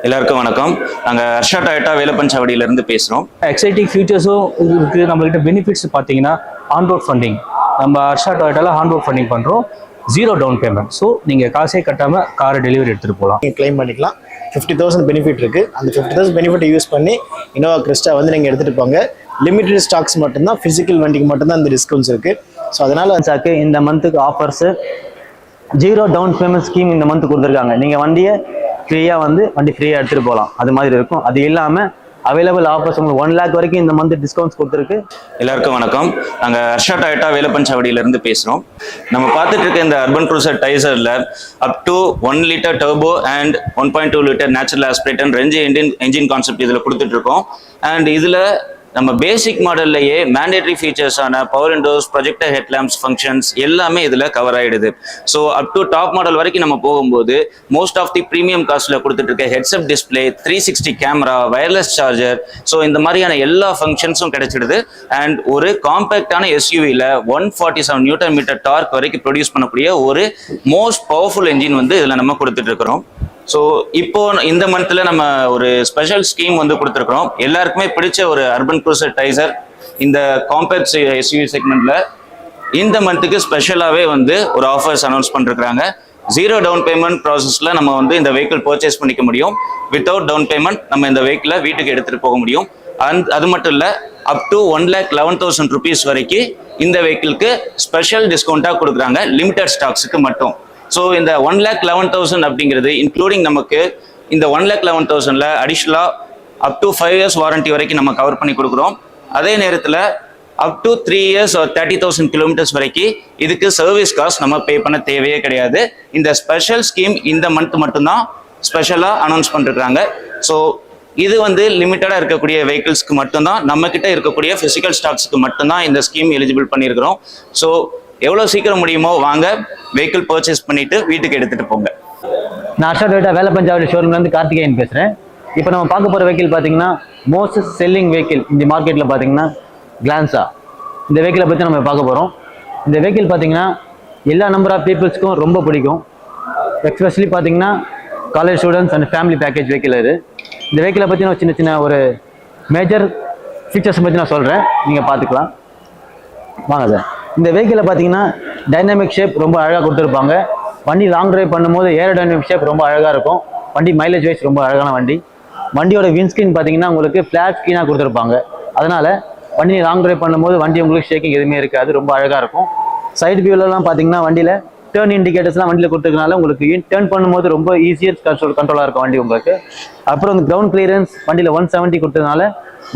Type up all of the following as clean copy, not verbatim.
எல்லாருக்கும் வணக்கம். நாங்கள் ஹர்ஷா டொயோட்டா வேலப்பஞ்சாவடியிலேருந்து பேசுகிறோம். எக்ஸைட்டிங் ஃபியூச்சர்ஸும் இருக்குது. நம்மள்கிட்ட பெனிஃபிட்ஸ் பார்த்தீங்கன்னா ஆன்ரோட் ஃபண்டிங். நம்ம ஹர்ஷா டொயோட்டாவில் ஆன்ரோட் ஃபண்டிங் பண்ணுறோம், 0 டவுன் பேமெண்ட். ஸோ நீங்கள் காசே கட்டாமல் காரை டெலிவரி எடுத்துகிட்டு போகலாம். நீங்கள் கிளைம் பண்ணிக்கலாம். 50,000 பெனிஃபிட் இருக்குது. அந்த 50,000 பெனிஃபிட்டை யூஸ் பண்ணி இனோவா கிறிஸ்டா வந்து நீங்கள் எடுத்துகிட்டு போங்க. லிமிடெட் ஸ்டாக்ஸ் மட்டும்தான், ஃபிசிக்கல் வண்டிக்கு மட்டும்தான் இந்த டிஸ்கவுண்ட்ஸ் இருக்குது. ஸோ அதனால் சாக்கு இந்த மந்த்துக்கு ஆஃபர்ஸு 0 டவுன் பேமெண்ட் ஸ்கீம் இந்த மந்த் கொடுத்துருக்காங்க. நீங்கள் வண்டியை ஃப்ரீயாக வந்து வண்டி ஃப்ரீயாக எடுத்துகிட்டு போகலாம், அது மாதிரி இருக்கும். அது இல்லாமல் அவைலபிள் ஆஃபர்ஸ் உங்களுக்கு 1 lakh வரைக்கும் இந்த மந்த் டிஸ்கவுண்ட்ஸ் கொடுத்துருக்கு. எல்லாருக்கும் வணக்கம். நாங்கள் ஹர்ஷா டொயோட்டா வேலப்பஞ்சாவடியிலேருந்து பேசுகிறோம். நம்ம பார்த்துட்டு இருக்க இந்த அர்பன் க்ரூசர் டைசரில் up to 1 liter turbo and 1.2 liter natural aspirated ரெண்டு என்ஜின் கான்செப்ட் இதில் கொடுத்துட்ருக்கோம். அண்ட் இதில் நம்ம பேசிக் மாடல்லையே மேண்டேட்டரி ஃபீச்சர்ஸான power windows, projector headlamps functions எல்லாமே இதில் கவர் ஆகிடுது. So up to top model வரைக்கும் நம்ம போகும்போது மோஸ்ட் ஆஃப் தி ப்ரீமியம் காஸ்ட்டில் கொடுத்துட்டு இருக்க heads up display, 360 camera, wireless charger, so இந்த மாதிரியான எல்லா ஃபங்க்ஷன்ஸும் கிடைச்சிடுது. அண்ட் ஒரு காம்பேக்டான எஸ்யூவியில் 147 Nm டார்க் வரைக்கும் ப்ரொடியூஸ் பண்ணக்கூடிய ஒரு மோஸ்ட் பவர்ஃபுல் என்ஜின் வந்து இதில் நம்ம கொடுத்துட்டு இருக்கிறோம். ஸோ இப்போ இந்த மந்த்தில் நம்ம ஒரு ஸ்பெஷல் ஸ்கீம் வந்து கொடுத்துருக்குறோம். எல்லாருக்குமே பிடிச்ச ஒரு அர்பன் க்ரூசர் டைசர் இந்த காம்பேக்ட் எஸ்யூவி செக்மெண்ட்ல இந்த மந்த்துக்கு ஸ்பெஷலாகவே வந்து ஒரு ஆஃபர்ஸ் அனௌன்ஸ் பண்ணிருக்கிறாங்க. 0 டவுன் பேமெண்ட் ப்ராசஸில் நம்ம வந்து இந்த வெஹிக்கிள் பர்ச்சேஸ் பண்ணிக்க முடியும். வித்தவுட் டவுன் பேமெண்ட் நம்ம இந்த வெஹிக்கிளை வீட்டுக்கு எடுத்துகிட்டு போக முடியும். அது மட்டும் இல்லை, அப் டு 1,11,000 rupees வரைக்கும் இந்த வெஹிக்கிளுக்கு ஸ்பெஷல் டிஸ்கவுண்ட்டாக கொடுக்குறாங்க, லிமிடெட் ஸ்டாக்ஸுக்கு மட்டும். ஸோ இந்த 1,11,000 அப்படிங்கிறது இன்க்ளூடிங் நமக்கு இந்த 1,11,000ல் அடிஷ்னலாக அப் டு 5 years வாரண்டி வரைக்கும் நம்ம கவர் பண்ணி கொடுக்குறோம். அதே நேரத்தில் up to 3 years or 30,000 kilometers வரைக்கும் இதுக்கு சர்வீஸ் காஸ்ட் நம்ம பே பண்ண தேவையே கிடையாது. இந்த ஸ்பெஷல் ஸ்கீம் இந்த மந்த் மட்டும்தான் ஸ்பெஷலாக அனௌன்ஸ் பண்ணிருக்காங்க. ஸோ இது வந்து லிமிட்டடாக இருக்கக்கூடிய வெஹிக்கிள்ஸ்க்கு மட்டும்தான், நம்மக்கிட்ட இருக்கக்கூடிய ஃபிசிக்கல் ஸ்டாக்ஸுக்கு மட்டும்தான் இந்த ஸ்கீம் எலிஜிபிள் பண்ணியிருக்கிறோம். ஸோ எவ்வளோ சீக்கிரம் முடியுமோ வாங்க, வெஹிக்கிள் பர்ச்சேஸ் பண்ணிட்டு வீட்டுக்கு எடுத்துட்டு போங்க. நான் ஹர்ஷா டொயோட்டா வேலப்பஞ்சாவடி ஷோரூம்லேருந்து கார்த்திகேயன் பேசுகிறேன். இப்போ நம்ம பார்க்க போகிற வெஹிக்கிள் பார்த்தீங்கன்னா மோஸ்ட் செல்லிங் வெஹிக்கிள் இந்த மார்க்கெட்டில் பார்த்தீங்கன்னா கிளான்ஸா. இந்த வெஹிக்கிளை பற்றி நம்ம பார்க்க போகிறோம். இந்த வெஹிக்கிள் பார்த்தீங்கன்னா எல்லா நம்பர் ஆஃப் பீப்புள்ஸ்க்கும் ரொம்ப பிடிக்கும். எஸ்பெஷலி பார்த்தீங்கன்னா college students and family package vehicle இது. இந்த வெஹிக்கிளை பற்றி நான் சின்ன ஒரு மேஜர் ஃபீச்சர்ஸ் பற்றி நான் சொல்கிறேன், நீங்கள் பார்த்துக்கலாம் வாங்க சார். இந்த வெஹிக்கிளை பார்த்தீங்கன்னா டைனாமிக் ஷேப் ரொம்ப அழகாக கொடுத்துருப்பாங்க. வண்டி லாங் டிரைவ் பண்ணும்போது ஏரோடைனமிக் ஷேப் ரொம்ப அழகாக இருக்கும். வண்டி மைலேஜ் வைஸ் ரொம்ப அழகான வண்டி. வண்டியோட விண்ட்ஸ்க்ரீன் பார்த்தீங்கன்னா உங்களுக்கு ஃப்ளாட் ஸ்க்ரீனாக கொடுத்துருப்பாங்க. அதனால் வண்டி லாங் டிரைவ் பண்ணும்போது வண்டி உங்களுக்கு ஷேக்கிங் எதுவுமே இருக்காது, ரொம்ப அழகாக இருக்கும். சைடு வியூலலாம் பார்த்தீங்கன்னா வண்டியில் டேர்ன் இண்டிகேட்டர்ஸ்லாம் வண்டியில் கொடுத்துருக்கனால உங்களுக்கு டேர்ன் பண்ணும்போது ரொம்ப ஈஸியர் கண்ட்ரோலாக இருக்கும் வண்டி உங்களுக்கு. அப்புறம் இந்த கிரவுண்ட் கிளியரன்ஸ் வண்டியில் 170 கொடுத்ததுனால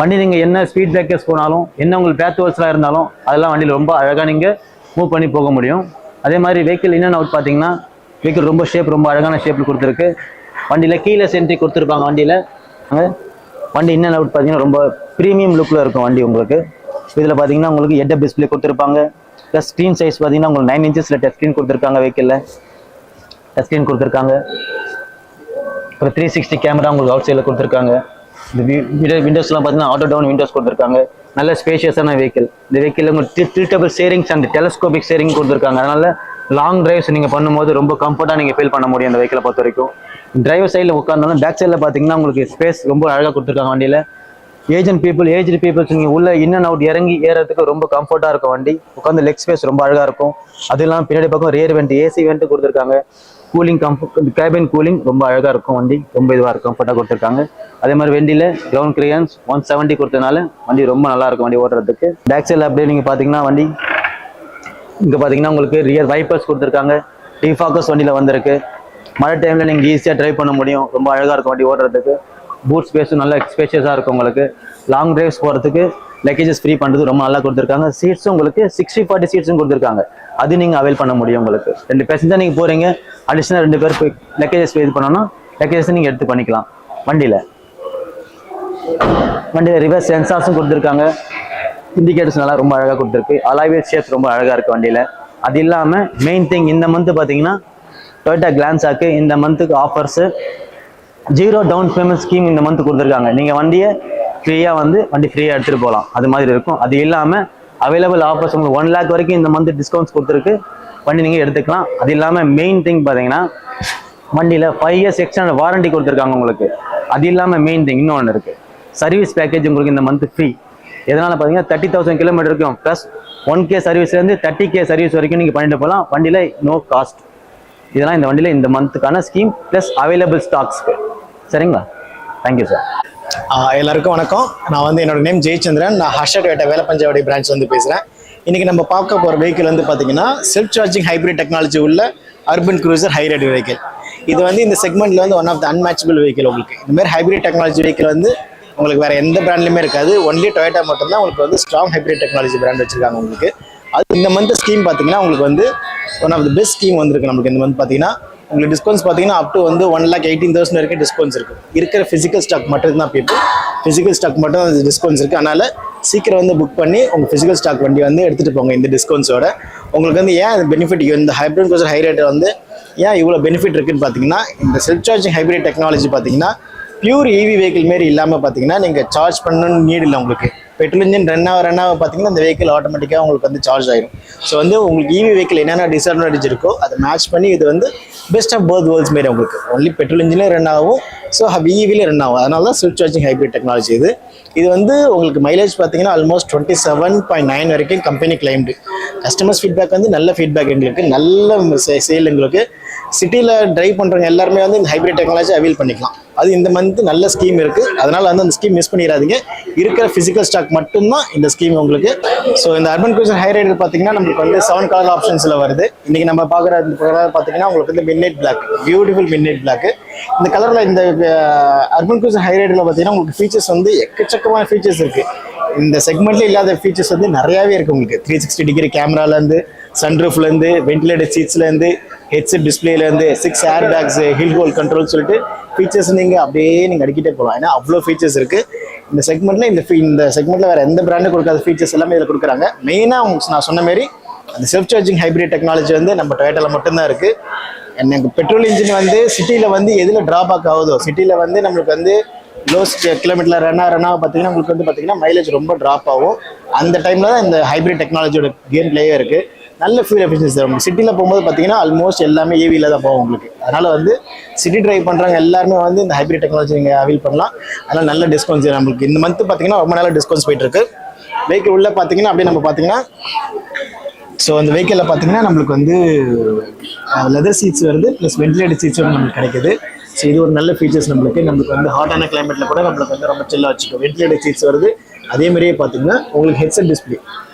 வண்டி நீங்கள் என்ன ஸ்பீட் பிரேக்கர்ஸ் போனாலும், என்ன உங்களுக்கு பேத்வல்ஸ்லாம் இருந்தாலும் அதெல்லாம் வண்டியில் ரொம்ப அழகாக நீங்கள் மூவ் பண்ணி போக முடியும். அதே மாதிரி வெஹிக்கிள் இன் அண்ட் அவுட் பார்த்தீங்கன்னா வெஹிக்கிள் ரொம்ப அழகான ஷேப்பில் கொடுத்துருக்கு. வண்டியில் கீழே சென்ட்ரி கொடுத்துருப்பாங்க. வண்டியில் வண்டி இன் அண்ட் அவுட் பார்த்தீங்கன்னா ரொம்ப ப்ரீமியம் லுக்கில் இருக்கும் வண்டி உங்களுக்கு. இதில் பார்த்தீங்கன்னா உங்களுக்கு ஹெட்-அப் டிஸ்பிளே கொடுத்துருப்பாங்க. ப்ளஸ் ஸ்க்ரீன் சைஸ் பார்த்தீங்கன்னா உங்களுக்கு 9 inches டச் ஸ்க்ரீன் கொடுத்துருக்காங்க. வெஹிக்கிளில் டச் ஸ்க்ரீன் கொடுத்துருக்காங்க. அப்புறம் 360 கேமரா உங்களுக்கு அவுட் சைடில் கொடுத்துருக்காங்க. இந்த விண்டோஸ்லாம் பார்த்தீங்கன்னா ஆட்டோ டவுன் விண்டோஸ் கொடுத்துருக்காங்க. நல்ல ஸ்பேஷியஸான வெஹிக்கிள். இந்த வெஹிக்கிள் உங்களுக்கு tiltable steerings and telescopic steering கொடுத்துருக்காங்க. அதனால லாங் டிரைவ்ஸ் நீங்கள் பண்ணும்போது ரொம்ப கம்ஃபர்ட்டாக நீங்கள் ஃபீல் பண்ண முடியும் இந்த வெஹிக்கிளை பொறுத்த வரைக்கும். டிரைவர் சைடில் உட்காந்தாலும் பேக் சைடில் பார்த்தீங்கன்னா உங்களுக்கு ஸ்பேஸ் ரொம்ப அழகாக கொடுத்துருக்காங்க வண்டியில். ஏஜ்டு பீப்புள்ஸ் நீங்கள் உள்ள இன் அண்ட் அவுட் இறங்கி ஏறதுக்கு ரொம்ப கம்ஃபர்ட்டாக இருக்கும் வண்டி. உட்காந்து லெக் ஸ்பேஸ் ரொம்ப அழகாக இருக்கும். அது இல்லாமல் பின்னாடி பக்கம் ரியர் வெண்ட், ஏசி வெண்ட் கொடுத்துருக்காங்க. கூலிங் கேபின் கூலிங் ரொம்ப அழகாக இருக்கும் வண்டி, ரொம்ப இதுவாக இருக்கும், கம்ஃபர்ட்டாக கொடுத்துருக்காங்க. அதே மாதிரி வண்டியில் கிரவுண்ட் கிளியரன்ஸ் 170 கொடுத்ததுனால வண்டி ரொம்ப நல்லா இருக்கும் வண்டி ஓட்டுறதுக்கு. பேக் சைடில் அப்படியே நீங்கள் பார்த்தீங்கன்னா வண்டி இங்கே பார்த்தீங்கன்னா உங்களுக்கு ரியர் வைப்பர்ஸ் கொடுத்துருக்காங்க. டிஃபாக்கஸ் வண்டியில் வந்திருக்கு. மழை டைமில் நீங்கள் ஈஸியாக ட்ரைவ் பண்ண முடியும், ரொம்ப அழகாக இருக்கும் வண்டி ஓட்டுறதுக்கு. பூட் ஸ்பேஸும் நல்ல ஸ்பேஷியஸாக இருக்கும் உங்களுக்கு. லாங் டிரைவ்ஸ் போகிறதுக்கு லக்கேஜஸ் ஃப்ரீ பண்ணுறது ரொம்ப நல்லா கொடுத்துருக்காங்க. சீட்ஸும் உங்களுக்கு 60-40 சீட்ஸும் கொடுத்துருக்காங்க. அது நீங்கள் அவைல் பண்ண முடியும் உங்களுக்கு. 2 பேசஞ்சர் நீங்கள் போகிறீங்க, அடிஷ்னல் 2 பேர் போய் லக்கேஜஸ் இது பண்ணோன்னா லக்கேஜஸ் நீங்கள் எடுத்து பண்ணிக்கலாம். வண்டியில் ரிவர்ஸ் சென்சார்ஸும் கொடுத்துருக்காங்க. இண்டிகேட்டர்ஸ் நல்லா ரொம்ப அழகாக கொடுத்துருக்கு. அலாய்வேஸ் ஷேப் ரொம்ப அழகாக இருக்குது வண்டியில். அது இல்லாமல் மெயின் திங் இந்த மந்த்து பார்த்தீங்கன்னா டொயோட்டா கிளான்ஸாக்கு இந்த மந்த்துக்கு ஆஃபர்ஸு 0 டவுன் பேமெண்ட் ஸ்கீம் இந்த மந்த் கொடுத்துருக்காங்க. நீங்கள் வண்டியை ஃப்ரீயாக வந்து வண்டி ஃப்ரீயாக எடுத்துகிட்டு போகலாம், அது மாதிரி இருக்கும். அது இல்லாமல் அவைலபிள் ஆஃபர்ஸ் உங்களுக்கு 1 lakh வரைக்கும் இந்த மந்த் டிஸ்கவுண்ட்ஸ் கொடுத்துருக்கு. வண்டி நீங்கள் எடுத்துக்கலாம். அது இல்லாமல் மெயின் திங் பார்த்தீங்கன்னா வண்டியில் 5 years எக்ஸ்டர்னல் வாரண்டி கொடுத்துருக்காங்க உங்களுக்கு. அது இல்லாமல் மெயின் திங் இன்னொன்று இருக்குது, சர்வீஸ் பேக்கேஜ் உங்களுக்கு இந்த மந்த் ஃப்ரீ. எதனால் பார்த்தீங்கன்னா 30,000 கிலோமீட்டருக்கும் ப்ளஸ் 1K சர்வீஸ்லேருந்து 30K சர்வீஸ் வரைக்கும் நீங்கள் பண்ணிட்டு போகலாம். வண்டியில் நோ காஸ்ட். இதெல்லாம் இந்த வண்டியில் இந்த மந்த்துக்கான ஸ்கீம் ப்ளஸ் அவைலபிள் ஸ்டாக்ஸ்க்கு. சரிங்களா? Thank you sir. எல்லாருக்கும் வணக்கம். நான் வந்து என்னோட நேம் ஜெயச்சந்திரன். நான் ஹர்ஷா டொயோட்டா வேலப்பஞ்சாவடி பிரான்ச் வந்து பேசுகிறேன். இன்றைக்கி நம்ம பார்க்க போகிற வெஹிக்கிள் வந்து பார்த்தீங்கன்னா செல்ஃப் சார்ஜிங் ஹைப்ரிட் டெக்னாலஜி உள்ள urban cruiser high rate vehicle. இது வந்து இந்த செக்மெண்ட்டில் வந்து one of the unmatchable vehicle. உங்களுக்கு இந்த மாதிரி ஹைப்ரிட் டெக்னாலஜி வெஹிக்கிள் வந்து உங்களுக்கு வேறு எந்த பிராண்ட்லையுமே இருக்காது. ஒன்லி டொயோட்டா மட்டும்தான் உங்களுக்கு வந்து ஸ்ட்ராங் ஹைப்ரிட் டெக்னாலஜி பிராண்ட் வச்சிருக்காங்க உங்களுக்கு. அது இந்த மந்த் ஸ்கீம் பார்த்தீங்கன்னா உங்களுக்கு வந்து one of the best scheme வந்துருக்கு நம்மளுக்கு. இந்த மந்த் பார்த்தீங்கன்னா உங்களுக்கு டிஸ்கவுண்ட்ஸ் பார்த்தீங்கன்னா அப் டு வந்து 1,18,000 வரைக்கும் டிஸ்கவுண்ட்ஸ் இருக்குது. இருக்கிற ஃபிசிக்கல் ஸ்டாக் மட்டும் தான் பீப்புள், ஃபிசிக்கல் ஸ்டாக் மட்டும் அந்த டிஸ்கவுண்ட்ஸ் இருக்குது. அதனால் சீக்கிரம் வந்து புக் பண்ணி உங்கள் ஃபிசிக்கல் ஸ்டாக் வண்டி வந்து எடுத்துகிட்டு போங்க. இந்த டிஸ்கவுண்ட்ஸோட உங்களுக்கு வந்து ஏன் அது பெனிஃபிட், இந்த ஹைப்ரிட் க்ரூசர் ஹை ரேட் வந்து ஏன் இவ்வளோ பெனிஃபிட் இருக்குன்னு பார்த்தீங்கன்னா, இந்த செல்ஃப் சார்ஜிங் ஹைப்ரிட் டெக்னாலஜி பார்த்தீங்கன்னா பியூர் EV வெஹிக்கிள் மாரி இல்லாமல் பார்த்தீங்கன்னா நீங்கள் சார்ஜ் பண்ணணும்னு நீட் இல்லை உங்களுக்கு. பெட்ரோல் இன்ஜின் ரன் ஆக பார்த்தீங்கன்னா இந்த வெஹிக்கிள் ஆட்டோமேட்டிக்காக உங்களுக்கு வந்து சார்ஜ் ஆகிடும். ஸோ வந்து உங்களுக்கு EV வெஹிக்கிள் என்னென்ன டிஸ்அட்வான்டேஜ் இருக்கோ அதை மேட்ச் பண்ணி இது வந்து பெஸ்ட் ஆஃப் போத் வேர்ல்ட்ஸ் மாரி உங்களுக்கு. ஒன்லி பெட்ரோல் இன்ஜின்லேயும் ரன் ஆகும், ஸோ EVலேயும் ரன் ஆகும். அதனால தான் செல்ஃப் சார்ஜிங் ஹைப்ரிட் டெக்னாலஜி இது வந்து உங்களுக்கு மைலேஜ் பார்த்தீங்கன்னா ஆல்மோஸ்ட் 27.9 வரைக்கும் கம்பெனி கிளைம்டு. கஸ்டமர்ஸ் ஃபீட்பேக் வந்து நல்ல ஃபீட்பேக் எங்களுக்கு, நல்ல சேல் எங்களுக்கு. சிட்டியில் ட்ரைவ் பண்ணுறவங்க எல்லாருமே வந்து இந்த ஹைப்ரிட் டெக்னாலஜி அவைல் பண்ணிக்கலாம். அது இந்த மந்த் நல்ல ஸ்கீம் இருக்குது. அதனால் வந்து அந்த ஸ்கீம் மிஸ் பண்ணிடாதீங்க. இருக்கிற ஃபிசிக்கல் ஸ்டாக் மட்டும்தான் இந்த ஸ்கீம் உங்களுக்கு. ஸோ இந்த அர்பன் க்ரூசர் ஹை ரேட் பார்த்தீங்கன்னா நம்மளுக்கு வந்து 7 கலர் ஆப்ஷன்ஸில் வருது. இன்றைக்கி நம்ம பார்க்குற இந்த கலர் பார்த்தீங்கன்னா உங்களுக்கு வந்து midnight black, beautiful midnight black. இந்த கலரில் இந்த அர்பன் க்ரூசர் ஹை ரேட்டில் பார்த்தீங்கன்னா உங்களுக்கு ஃபீச்சர்ஸ் வந்து எக்கச்சக்கமான ஃபீச்சர்ஸ் இருக்குது. இந்த செக்மெண்ட்ல இல்லாத ஃபீச்சர்ஸ் வந்து நிறையாவே இருக்குது உங்களுக்கு. 360 டிகிரி கேமராலேருந்து, சன்ரூஃப்லேருந்து, வென்டிலேட்டட் சீட்ஸ்லேருந்து, ஹெட்செட் டிஸ்பிளேலேருந்து, 6 air bags, hill hole control சொல்லிட்டு ஃபீச்சர்ஸ் நீங்கள் அப்படியே நீங்கள் அடிக்கிட்டே போகலாம். ஏன்னா அவ்வளோ ஃபீச்சர்ஸ் இருக்குது இந்த செக்மெண்ட்டில். இந்த செக்மெண்ட்டில் வேறு எந்த பிராண்டும் கொடுக்காத ஃபீச்சர்ஸ் எல்லாமே இதில் கொடுக்குறாங்க. மெயினாக நான் சொன்ன மாதிரி அந்த செல்ஃப் சார்ஜிங் ஹைப்ரிட் டெக்னாலஜி வந்து நம்ம டொயோட்டாவில் மட்டும்தான் இருக்குது. எனக்கு பெட்ரோல் இன்ஜின் வந்து சிட்டியில் வந்து எதில் ட்ராபேக் ஆகுதோ, சிட்டியில் வந்து நம்மளுக்கு வந்து லோஸ் கிலோமீட்டரில் ரன் ஆக பார்த்தீங்கன்னா உங்களுக்கு வந்து பார்த்தீங்கன்னா மைலேஜ் ரொம்ப ட்ராப் ஆகும். அந்த டைமில் தான் இந்த ஹைப்ரிட் டெக்னாலஜியோட கேம் பிளேயே இருக்குது. நல்ல ஃபியூல் எஃபிஷியன்சி தரும். சிட்டியில் போகும்போது பார்த்தீங்கன்னா ஆல்மோஸ்ட் எல்லாமே EVயில் தான் போகும் உங்களுக்கு. அதனால் வந்து சிட்டி ட்ரைவ் பண்ணுறவங்க எல்லாருமே வந்து இந்த ஹைப்ரிட் டெக்னாலஜி நீங்கள் அவைல் பண்ணலாம். அதனால் நல்ல டிஸ்கவுண்ட்ஸ் நம்மளுக்கு இந்த மந்த் பார்த்தீங்கன்னா ரொம்ப நல்ல டிஸ்கவுண்ட்ஸ் போயிட்டுருக்கு. வெஹிக்கிள் உள்ளே பார்த்தீங்கன்னா அப்படியே நம்ம பார்த்தீங்கன்னா ஸோ அந்த வெஹிக்கிளில் பார்த்தீங்கன்னா நம்மளுக்கு வந்து லெதர் சீட்ஸ் வருது, ப்ளஸ் வென்டிலேட்டட் சீட்ஸ் வந்து நம்மளுக்கு கிடைக்குது. ஸோ இது ஒரு நல்ல ஃபீச்சர்ஸ் நம்மளுக்கு வந்து ஹாட்டான கிளைமேட்டில் கூட நம்மளுக்கு வந்து ரொம்ப சில்லாக வச்சுக்கோம். வென்டிலேட்டட் சீட்ஸ் வருது. அதே மாதிரியே பார்த்தீங்கன்னா உங்களுக்கு ஹெட்செட் டிஸ்பிளே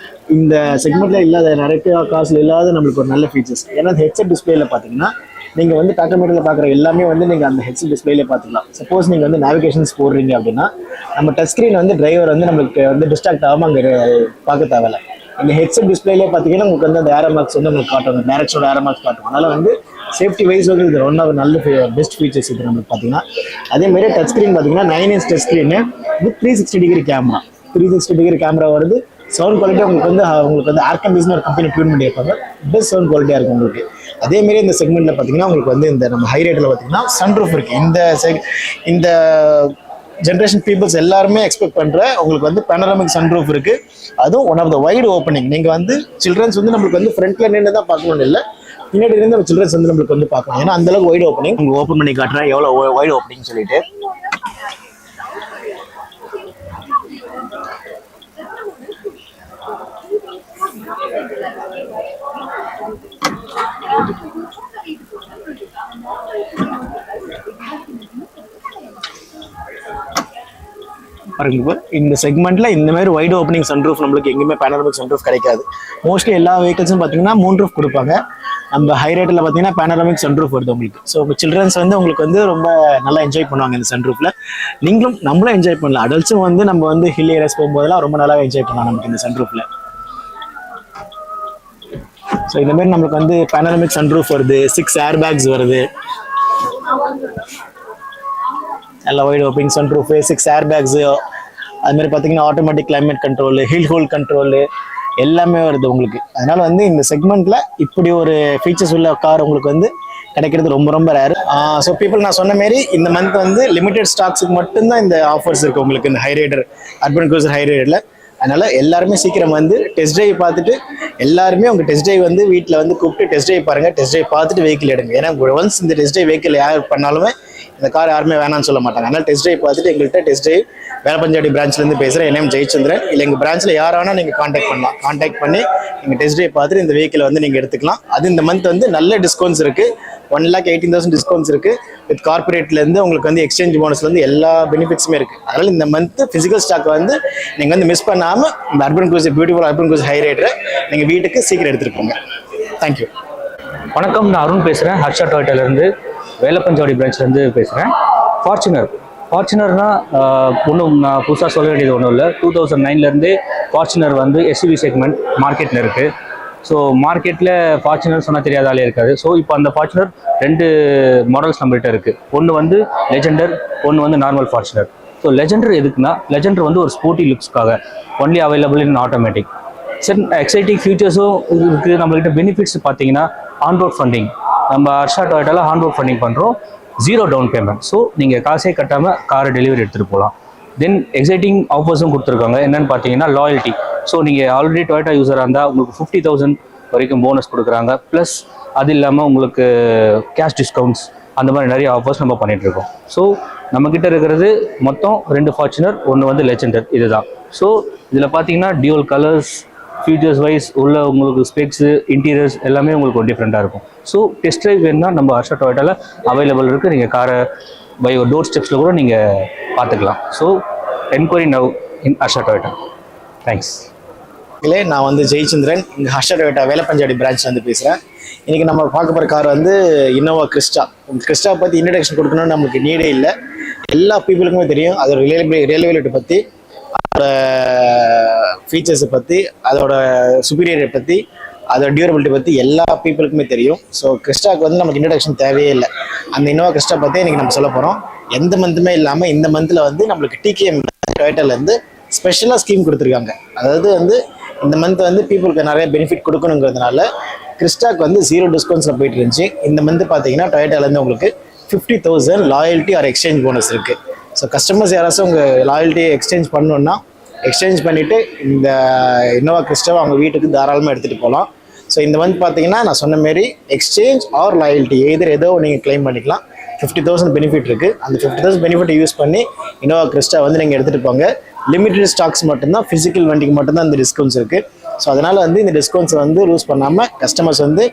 இந்த செக்மெண்ட்டில் இல்லாத, நிறைய காசில் இல்லாத நம்மளுக்கு ஒரு நல்ல ஃபீச்சர்ஸ். ஏன்னா ஹெட்செட் டிஸ்பிளேல பார்த்தீங்கன்னா நீங்கள் வந்து டாடா மோட்டரில் பார்க்குற எல்லாமே வந்து நீங்கள் அந்த ஹெட்செட் டிஸ்பிளேல பார்த்துக்கலாம். சப்போஸ் நீங்கள் வந்து நேவிகேஷன்ஸ் போடுறீங்க அப்படின்னா நம்ம டச் ஸ்க்ரீன் வந்து டிரைவர் வந்து நம்மளுக்கு வந்து டிஸ்ட்ராக்ட் ஆகாமல் அங்கே பார்க்க தேவையில்லை. இந்த ஹெட்செட் டிஸ்பிளேலே பார்த்தீங்கன்னா உங்களுக்கு வந்து அந்த ஏரோ மார்க்ஸ் வந்து உங்களுக்கு காட்டும், டேரக்ஷனோட ஏரோ மார்க்ஸ் காட்டும். அதனால் வந்து சேஃப்டி வைஸ் வந்து இது ஒன் ஆஃப் நல்ல பெஸ்ட் ஃபீச்சர்ஸ் இது நம்மளுக்கு பார்த்தீங்கன்னா. அதேமாதிரி டச் ஸ்க்ரீன் பார்த்தீங்கன்னா 9 inch touch screen with 360 degree camera. 360 degree camera வருது. சவுண்ட் குவாலிட்டி உங்களுக்கு வந்து ஏர் கண்டிஷனர் கம்பெனி டியூன் பண்ணியிருப்பாங்க. பெஸ்ட் சவுண்ட் குவாலிட்டியாக இருக்கும் உங்களுக்கு. அதேமாரி இந்த செக்மெண்ட்டில் பார்த்தீங்கன்னா உங்களுக்கு வந்து இந்த நம்ம ஹை ரேட்டில் பார்த்தீங்கன்னா சன்ரூஃப் இருக்குது. இந்த ஜென்ரேஷன் பீப்புள்ஸ் எல்லாருமே எக்ஸ்பெக்ட் பண்ணுற உங்களுக்கு வந்து பேனராமிக் சன்ரூஃப் இருக்குது. அதுவும் one of the wide opening. நீங்கள் வந்து சில்ட்ரன்ஸ் வந்து நம்மளுக்கு வந்து ஃப்ரண்ட்டில் நின்று தான் பார்க்கணும்னு இல்லை, பின்னாடி இருந்து நம்ம சில்ட்ரன்ஸ் வந்து நம்மளுக்கு வந்து பார்க்கலாம். ஏன்னா அந்தளவுக்கு வைடு ஓப்பனிங். உங்களுக்கு ஓப்பன் பண்ணி காட்டுறேன் எவ்வளோ வைடு ஓப்பனிங் சொல்லிட்டு. இந்த செக்மெண்ட்ல இந்த மாதிரி வைட் ஓப்பனிங் சன்ரூஃப் நம்மளுக்கு எங்கேயுமே பேனராமிக் சன்ரூஃப் கிடைக்காது. மோஸ்ட்லி எல்லா வெஹிக்கிள்ஸும் பார்த்தீங்கன்னா 3 ரூஃப் கொடுப்பாங்க. நம்ம ஹை ரேட்டில் பார்த்தீங்கன்னா பேனராமிக் சன்ரூஃப் வருது உங்களுக்கு. ஸோ உங்கள் சில்ட்ரன்ஸ் வந்து உங்களுக்கு வந்து ரொம்ப நல்லா என்ஜாய் பண்ணுவாங்க இந்த சன்ரூஃபில். நம்மளும் என்ஜாய் பண்ணலாம். அடல்ட்ஸும் வந்து நம்ம வந்து ஹில் ஏரியாஸ் போகும்போதெல்லாம் ரொம்ப நல்லா என்ஜாய் பண்ணலாம் நமக்கு இந்த சன்ரூஃபில். ஸோ இந்த மாதிரி நம்மளுக்கு வந்து பேனராமிக் சன்ரூஃப் வருது, 6 ஏர் பேக்ஸ் வருது, நல்லா wide opening sunroof, 6 air bags, அது மாதிரி பார்த்தீங்கன்னா automatic climate control, hill hole control எல்லாமே வருது உங்களுக்கு. அதனால வந்து இந்த செக்மெண்ட்ல இப்படி ஒரு ஃபீச்சர்ஸ் உள்ள கார் உங்களுக்கு வந்து கிடைக்கிறது ரொம்ப ரொம்ப ரேர். ஸோ பீப்புள் நான் சொன்ன மாரி இந்த மந்த் வந்து லிமிடெட் ஸ்டாக்ஸுக்கு மட்டும்தான் இந்த ஆஃபர்ஸ் இருக்குது உங்களுக்கு. இந்த high rider urban cruiser high ரைடரில் அதனால் எல்லாருமே சீக்கிரம் வந்து டெஸ்ட் ட்ரைவ் பார்த்துட்டு எல்லாருமே உங்கள் டெஸ்ட் ட்ரைவ் வந்து வீட்டில் வந்து கூப்பிட்டு டெஸ்ட் ட்ரைவ் பாருங்கள், டெஸ்ட் ட்ரைவ் பார்த்துட்டு வெஹிக்கிள் எடுங்க. ஏன்னா ஒன்ஸ் இந்த டெஸ்ட் ட்ரைவ் வெஹிக்கிள் யார் பண்ணாலுமே இந்த கார் யாருமே வேணாம்னு சொல்ல மாட்டாங்க. அதனால் டெஸ்ட் ட்ரைவ் பார்த்துட்டு எங்கள்கிட்ட டெஸ்ட் ட்ரைவ் வேலப்பஞ்சாவடி பிரான்ச்லேருந்து பேசுகிறேன். என் நேம் ஜெயச்சந்திரன். இல்லை எங்கள் பிரான்ச்சில் யாரானா நீங்கள் காண்டாக்ட் பண்ணலாம். காண்டாக்ட் பண்ணி நீங்கள் டெஸ்ட் ட்ரைவ் பார்த்துட்டு இந்த வெஹிக்கிளை வந்து நீங்கள் எடுத்துக்கலாம். அது இந்த மந்த் வந்து நல்ல டிஸ்கவுண்ட்ஸ் இருக்குது. 1,18,000 டிஸ்கவுண்ட்ஸ் இருக்குது. வித் கார்பரேட்லேருந்து உங்களுக்கு வந்து எக்ஸ்சேஞ்ச் போனஸ்லேருந்து எல்லா பெனிஃபிட்ஸுமே இருக்குது. அதனால் இந்த மந்த் ஃபிசிக்கல் ஸ்டாக் வந்து நீங்கள் வந்து மிஸ் பண்ணாமல் இந்த urban cruiser beautiful urban cruiser high ரைடரை நீங்கள் வீட்டுக்கு சீக்கிரம் எடுத்துகிட்டு போங்க. தேங்க்யூ. வணக்கம், நான் அருண் பேசுகிறேன். ஹர்ஷா டொயோட்டாலேருந்து வேலப்பஞ்சாவடி பிரான்ச்லேருந்து பேசுகிறேன். ஃபார்ச்சுனர்னா ஒன்றும் நான் புதுசாக சொல்ல வேண்டியது ஒன்றும் இல்லை. 2009லேருந்தே ஃபார்ச்சுனர் வந்து எஸ்யூவி செக்மெண்ட் மார்க்கெட்டில் இருக்குது. ஸோ மார்க்கெட்டில் ஃபார்ச்சுனர் சொன்னால் தெரியாத ஆளே இருக்காது. ஸோ இப்போ அந்த ஃபார்ச்சுனர் 2 மாடல்ஸ் நம்மள்கிட்ட இருக்குது. ஒன்று வந்து லெஜெண்டர், ஒன்று வந்து நார்மல் ஃபார்ச்சுனர். ஸோ லெஜெண்டர் எதுக்குன்னா, லெஜெண்டர் வந்து ஒரு ஸ்போர்ட்டி லுக்ஸ்க்காக ஒன்லி அவைலபிள் இன் ஆட்டோமேட்டிக். சரி, எக்ஸைட்டிங் ஃபியூச்சர்ஸும் இருக்குது. நம்மள்கிட்ட பெனிஃபிட்ஸ் பார்த்தீங்கன்னா ஆன்ரோட் ஃபண்டிங். நம்ம ஹர்ஷா டொயோட்டாவில் ஆன்ரோட் ஃபண்டிங் பண்ணுறோம், 0 டவுன் பேமெண்ட். ஸோ நீங்கள் காசே கட்டாமல் காரை டெலிவரி எடுத்துகிட்டு போகலாம். தென் எக்ஸைட்டிங் ஆஃபர்ஸும் கொடுத்துருக்காங்க. என்னென்னு பார்த்தீங்கன்னா லாயல்ட்டி. ஸோ நீங்கள் ஆல்ரெடி டொயோட்டா யூஸராக இருந்தால் உங்களுக்கு 50,000 வரைக்கும் போனஸ் கொடுக்குறாங்க. ப்ளஸ் அது இல்லாமல் உங்களுக்கு கேஷ் டிஸ்கவுண்ட்ஸ், அந்த மாதிரி நிறைய ஆஃபர்ஸ் நம்ம பண்ணிகிட்ருக்கோம். ஸோ நம்மக்கிட்ட இருக்கிறது மொத்தம் 2 ஃபார்ச்சுனர், ஒன்று வந்து லெஜெண்டர், இதுதான். ஸோ இதில் பார்த்தீங்கன்னா டியூவல் கலர்ஸ், ஃபியூச்சர்ஸ் வைஸ் உள்ள உங்களுக்கு ஸ்பெக்ஸு, இன்டீரியர்ஸ் எல்லாமே உங்களுக்கு டிஃப்ரெண்ட்டாக இருக்கும். ஸோ டெஸ்ட் ட்ரைவ் வேணுன்னா நம்ம ஹர்ஷா டொயோட்டாவில் அவைலபிள் இருக்குது. நீங்கள் காரை பை ஒரு டோர் ஸ்டெப்ஸில் கூட நீங்கள் பார்த்துக்கலாம். So enquiry now in Harsha Toyota. Thanks. நான் வந்து ஜெயச்சந்திரன், இங்கே ஹர்ஷா டொயோட்டா வேலப்பஞ்சாவடி பிரான்ச்லேருந்து பேசுகிறேன். இன்றைக்கி நம்ம பார்க்க போகிற கார் வந்து இன்னோவா கிறிஸ்டா. கிறிஸ்டா பற்றி இன்ட்ரடக்ஷன் கொடுக்கணும்னு நம்மளுக்கு நீடே இல்லை. எல்லா பீப்புளுக்குமே தெரியும். அதோட ரிலையபிலிட்டி பற்றி, அதோட ஃபீச்சர்ஸை பற்றி, அதோட சுப்பீரியரை பற்றி, அதோட டியூரபிலிட்டி பற்றி எல்லா பீப்புளுக்குமே தெரியும். ஸோ கிறிஸ்டாக்கு வந்து நமக்கு இன்ட்ரடக்ஷன் தேவையே இல்லை. அந்த இன்னோவா கிறிஸ்டா பற்றி இன்றைக்கி நம்ம சொல்ல போகிறோம். எந்த மந்த்துமே இல்லாமல் இந்த மந்தில் வந்து நம்மளுக்கு டிகேஎம் டொயோட்டாலேருந்து ஸ்பெஷலாக ஸ்கீம் கொடுத்துருக்காங்க. அதாவது வந்து இந்த மந்த் வந்து பீப்புளுக்கு நிறைய பெனிஃபிட் கொடுக்கணுங்கிறதுனால கிறிஸ்டாக்கு வந்து 0 டிஸ்கவுண்ட்ஸில் போயிட்டு இருந்துச்சு. இந்த மந்த் பார்த்தீங்கன்னா டொயோட்டாலேருந்து உங்களுக்கு 50,000 லாயல்ட்டி ஆர் எக்ஸ்சேஞ்ச் போனஸ் இருக்குது. ஸோ கஸ்டமர்ஸ் யாராச்சும் உங்கள் லாயல்ட்டி எக்ஸ்சேஞ்ச் பண்ணணுன்னா எக்ஸ்சேஞ்ச் பண்ணிவிட்டு இந்த இன்னோவா கிறிஸ்டாவை அவங்க வீட்டுக்கு தாராளமாக எடுத்துகிட்டு போகலாம். ஸோ இந்த மந்த் பார்த்தீங்கன்னா நான் சொன்ன மாரி எக்ஸ்சேஞ்ச் ஆர் லாயல்ட்டி ஏதோ நீங்கள் கிளைம் பண்ணிக்கலாம். 50,000 பெனிஃபிட் இருக்குது. அந்த 50,000 பெனிஃபிட்டை யூஸ் பண்ணி இன்னோவா கிறிஸ்டா வந்து நீங்கள் எடுத்துகிட்டு போங்க. லிமிட்டட் ஸ்டாக்ஸ் மட்டும்தான், ஃபிசிக்கல் வண்டிக்கு மட்டும்தான் இந்த டிஸ்கவுண்ட்ஸ் இருக்குது. ஸோ அதனால் வந்து இந்த டிஸ்கவுண்ட்ஸை வந்து லூஸ் பண்ணாமல் கஸ்டமர்ஸ் வந்து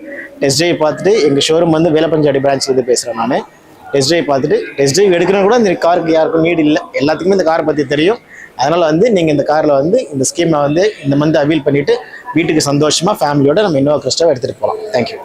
டெஸ்ட் ட்ரைவ் பார்த்துட்டு, எங்கள் ஷோரூம் வந்து வேலப்பஞ்சாவடி பிரான்ச்லேருந்து பேசுகிறேன் நான். டெஸ்ட் ட்ரைவ் பார்த்துட்டு, டெஸ்ட் ட்ரைவ் எடுக்கணும் கூட இந்த காருக்கு யாருக்கும் நீடு இல்லை. எல்லாத்துக்குமே இந்த காரை பற்றி தெரியும். அதனால் வந்து நீங்கள் இந்த காரில் வந்து இந்த ஸ்கீமை வந்து இந்த மந்த் அவைல் பண்ணிவிட்டு வீட்டுக்கு சந்தோஷமாக ஃபேமிலியோட நம்ம இன்னோவா கிறிஸ்டாவை எடுத்துகிட்டு போகலாம். தேங்க்யூ.